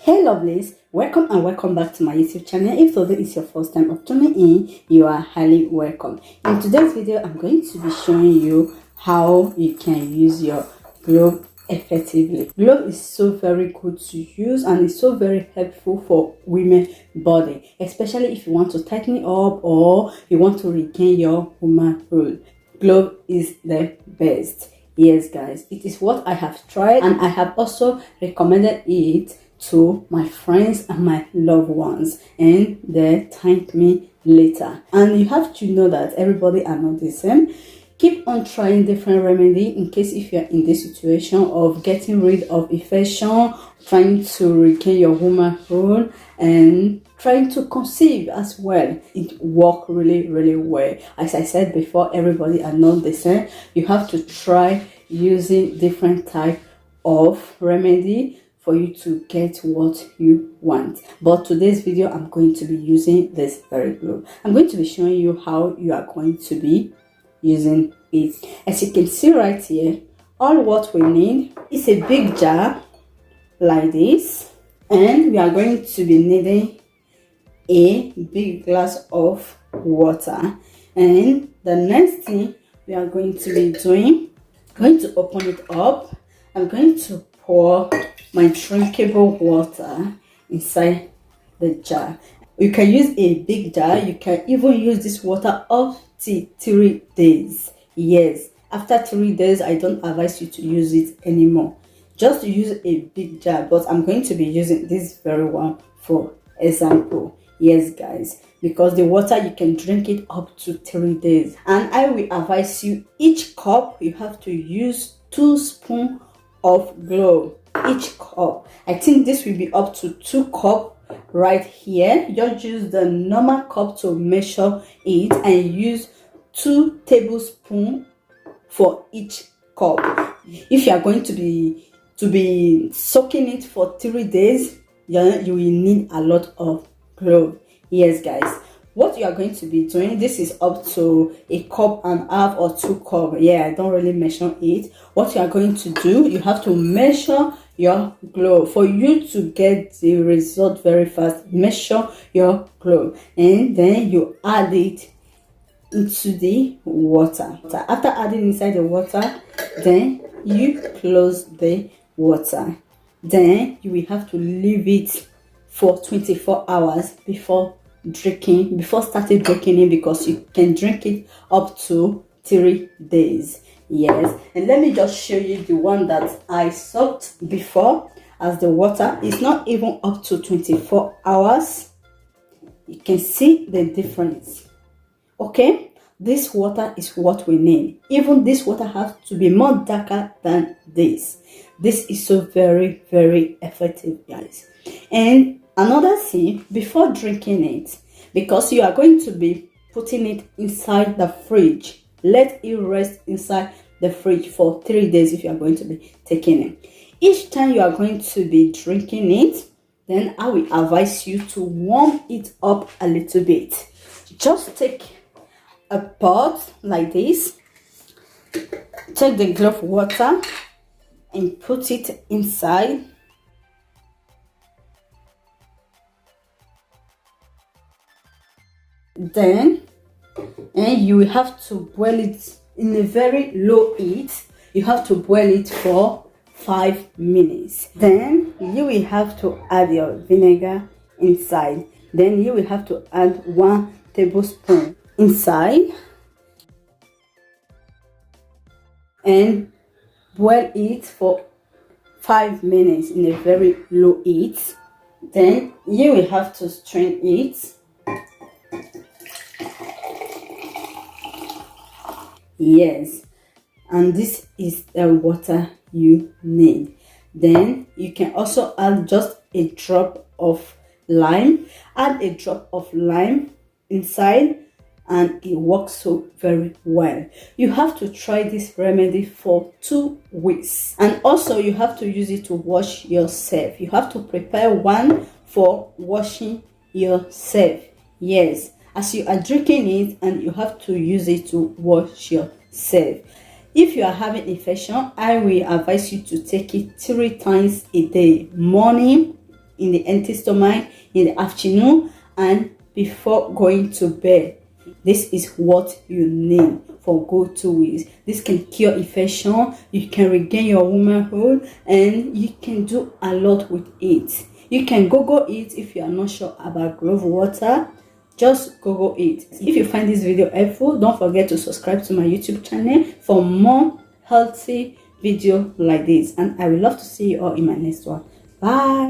Hey lovelies, welcome and welcome back to my YouTube channel. If today is your first time of tuning in, you are highly welcome. In today's video, I'm going to be showing you how you can use your glove effectively. Glove is so very good to use and it's so very helpful for women's body, especially if you want to tighten it up or you want to regain your womanhood. Glove is the best. Yes guys, it is what I have tried and I have also recommended it to my friends and my loved ones, and they thank me later. And you have to know that everybody are not the same. Keep on trying different remedy in case if you're in this situation of getting rid of infection, trying to regain your womanhood, and trying to conceive as well. It works really well. As I said before, everybody are not the same. You have to try using different type of remedy for you to get what you want. But today's video, I'm going to be using this very glove. I'm going to be showing you how you are going to be using it. As you can see right here, all what we need is a big jar like this, and we are going to be needing a big glass of water. And the next thing we are going to be doing, I'm going to open it up. I'm going to pour my drinkable water inside the jar. You can use a big jar. You can even use this water up to 3 days. Yes, after 3 days, I don't advise you to use it anymore. Just use a big jar, but I'm going to be using this very one for example. Yes guys, because the water you can drink it up to 3 days. And I will advise you, each cup you have to use 2 spoons of glove. Each cup, I think this will be up to 2 cups right here. Just use the normal cup to measure it and use 2 tablespoons for each cup. If you are going to be soaking it for 3 days, you will need a lot of glove. Yes guys, what you are going to be doing, this is up to a cup and a half or 2 cups. Yeah, I don't really measure it. What you are going to do, you have to measure your glove for you to get the result very fast. Measure your glove and then you add it into the water. After adding inside the water, then you close the water. Then you will have to leave it for 24 hours before starting drinking it, because you can drink it up to 3 days. Yes, and let me just show you the one that I soaked before, as the water is not even up to 24 hours. You can see the difference. Okay, this water is what we need. Even this water has to be more darker than this. This is so very effective guys. And another thing, before drinking it, because you are going to be putting it inside the fridge, let it rest inside the fridge for 3 days if you are going to be taking it. Each time you are going to be drinking it, then I will advise you to warm it up a little bit. Just take a pot like this, take the glove water and put it inside. Then and you will have to boil it in a very low heat. You have to boil it for 5 minutes. Then you will have to add your vinegar inside. Then you will have to add 1 tablespoon inside and boil it for 5 minutes in a very low heat. Then you will have to strain it. Yes, and this is the water you need. Then you can also add just a drop of lime. Add a drop of lime inside and it works so very well. You have to try this remedy for 2 weeks, and also you have to use it to wash yourself. You have to prepare one for washing yourself. Yes, as you are drinking it, and you have to use it to wash yourself. If you are having infection, I will advise you to take it 3 times a day, morning, in the empty stomach in the afternoon and before going to bed. This is what you need for good 2 weeks. This can cure infection, you can regain your womanhood, and you can do a lot with it. You can Google it if you are not sure about CLOVE water. Just Google it. If you find this video helpful, don't forget to subscribe to my YouTube channel for more healthy video like this, and I would love to see you all in my next one. Bye.